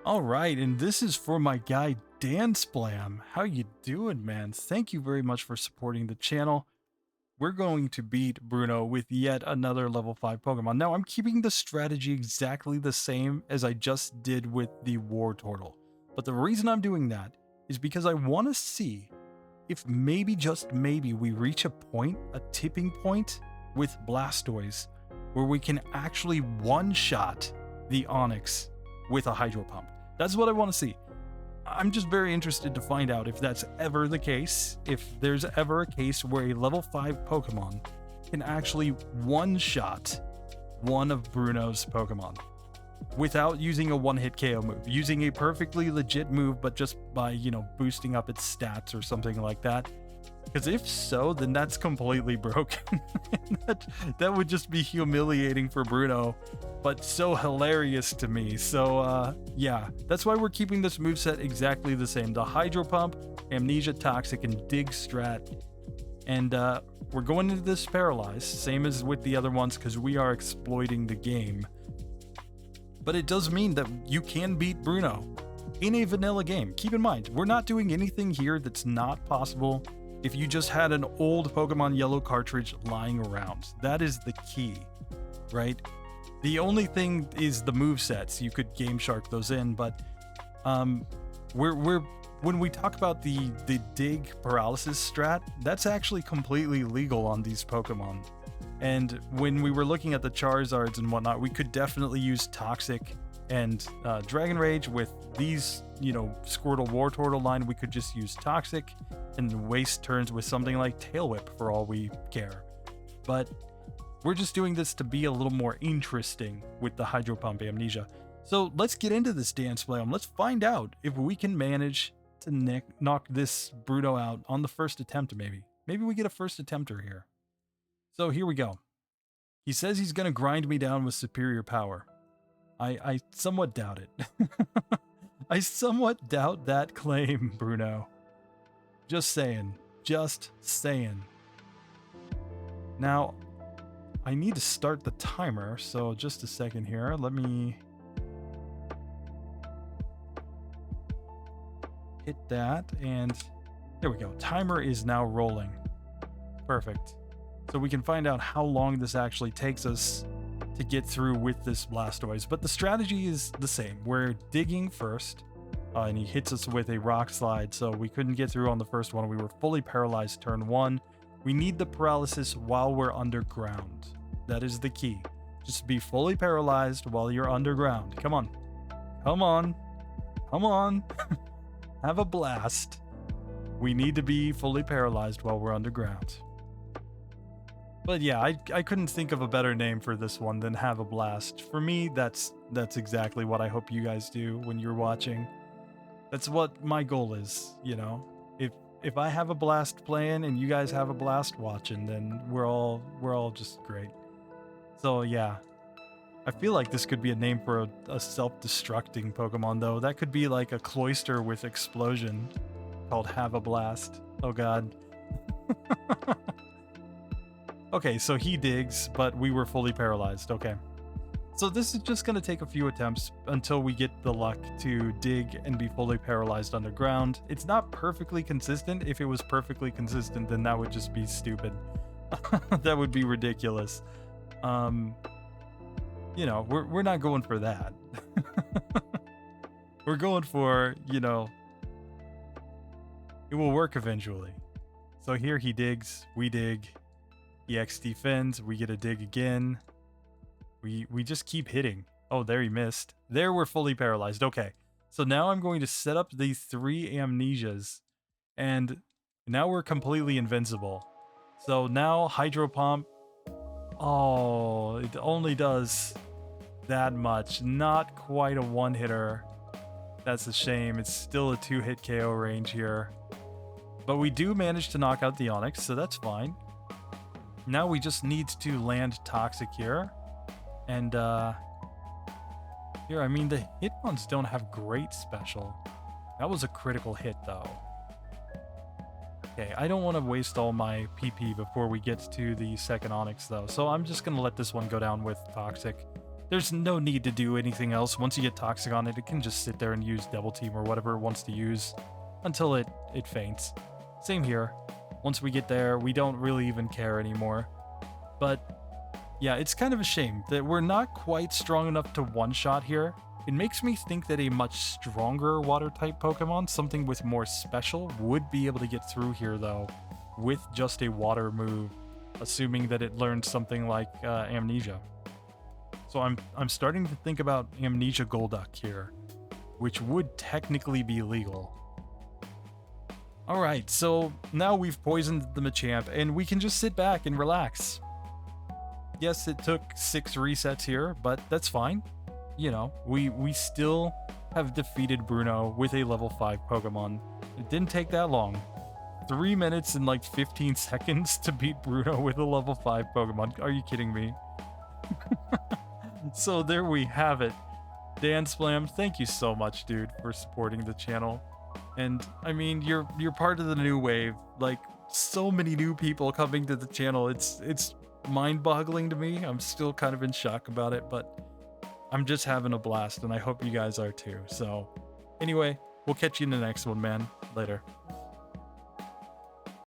All right, and this is for my guy DanSplam. How you doing, man? Thank you very much for supporting the channel. We're going to beat Bruno with yet another level 5 Pokemon. Now, I'm keeping the strategy exactly the same as I just did with the War Turtle. But the reason I'm doing that is because I want to see if maybe, just maybe, we reach a point, a tipping point with Blastoise, where we can actually one-shot the Onix with a Hydro Pump. That's what I want to see. I'm just very interested to find out if that's ever the case, if there's ever a case where a level 5 Pokemon can actually one-shot one of Bruno's Pokemon without using a one-hit KO move, using a perfectly legit move, but just by, you know, boosting up its stats or something like that. Because if so, then that's completely broken. that would just be humiliating for Bruno, but so hilarious to me. So yeah, that's why we're keeping this moveset exactly the same. The Hydro Pump, Amnesia, Toxic, and Dig strat. And we're going into this Paralyzed, same as with the other ones, because we are exploiting the game. But it does mean that you can beat Bruno in a vanilla game. Keep in mind, we're not doing anything here that's not possible if you just had an old Pokemon Yellow cartridge lying around. That is the key, right? The only thing is the movesets. You could Game Shark those in, but when we talk about the Dig Paralysis strat, that's actually completely legal on these Pokemon. And when we were looking at the Charizards and whatnot, we could definitely use Toxic and Dragon Rage. With these, you know, Squirtle War Turtle line, we could just use Toxic and waste turns with something like Tail Whip for all we care. But we're just doing this to be a little more interesting with the Hydro Pump Amnesia. So let's get into this DanSplam. Let's find out if we can manage to knock this Bruno out on the first attempt, maybe. Maybe we get a first attempter here. So here we go. He says he's going to grind me down with superior power. I somewhat doubt it. I somewhat doubt that claim, Bruno. Just saying. Just saying. Now, I need to start the timer, so just a second here. Let me hit that, and there we go. Timer is now rolling. Perfect. So we can find out how long this actually takes us to get through with this Blastoise. But the strategy is the same. We're digging first, and he hits us with a Rock Slide, so we couldn't get through on the first one. We were fully paralyzed turn 1. We need the paralysis while we're underground. That is the key. Just be fully paralyzed while you're underground. Come on. Come on. Come on. Have a blast. We need to be fully paralyzed while we're underground. But yeah, I couldn't think of a better name for this one than HavaBlast. For me, that's exactly what I hope you guys do when you're watching. That's what my goal is, you know. If I have a blast playing and you guys have a blast watching, then we're all just great. So yeah, I feel like this could be a name for a self-destructing Pokemon, though. That could be like a Cloyster with Explosion called HavaBlast. Oh god. Okay, so he digs, but we were fully paralyzed. Okay. So this is just going to take a few attempts until we get the luck to dig and be fully paralyzed underground. It's not perfectly consistent. If it was perfectly consistent, then that would just be stupid. That would be ridiculous. You know, we're not going for that. We're going for, you know, it will work eventually. So here he digs, we dig. EX defends, we get a dig again. We just keep hitting. Oh, there he missed. There we're fully paralyzed. Okay. So now I'm going to set up these 3 amnesias, and now we're completely invincible. So now Hydro Pump. Oh, it only does that much. Not quite a one-hitter. That's a shame. It's still a 2-hit KO range here. But we do manage to knock out the Onix, so that's fine. Now we just need to land Toxic here. And here, I mean, the hit ones don't have great special. That was a critical hit, though. Okay, I don't want to waste all my PP before we get to the second Onix, though. So I'm just going to let this one go down with Toxic. there's no need to do anything else. Once you get Toxic on it, it can just sit there and use Double Team or whatever it wants to use until it faints. Same here. Once we get there, we don't really even care anymore. But yeah, it's kind of a shame that we're not quite strong enough to one-shot here. It makes me think that a much stronger water-type Pokemon, something with more special, would be able to get through here though, with just a water move, assuming that it learned something like Amnesia. So I'm starting to think about Amnesia Golduck here, which would technically be legal. Alright, so now we've poisoned the Machamp, and we can just sit back and relax. Yes, it took 6 resets here, but that's fine. You know, we still have defeated Bruno with a level 5 Pokemon. It didn't take that long. 3 minutes and like 15 seconds to beat Bruno with a level 5 Pokemon. Are you kidding me? So there we have it. DanSplam, thank you so much, dude, for supporting the channel. And I mean, you're part of the new wave. Like, so many new people coming to the channel. It's mind-boggling to me. I'm still kind of in shock about it, but I'm just having a blast, and I hope you guys are too. So anyway, we'll catch you in the next one, man. Later.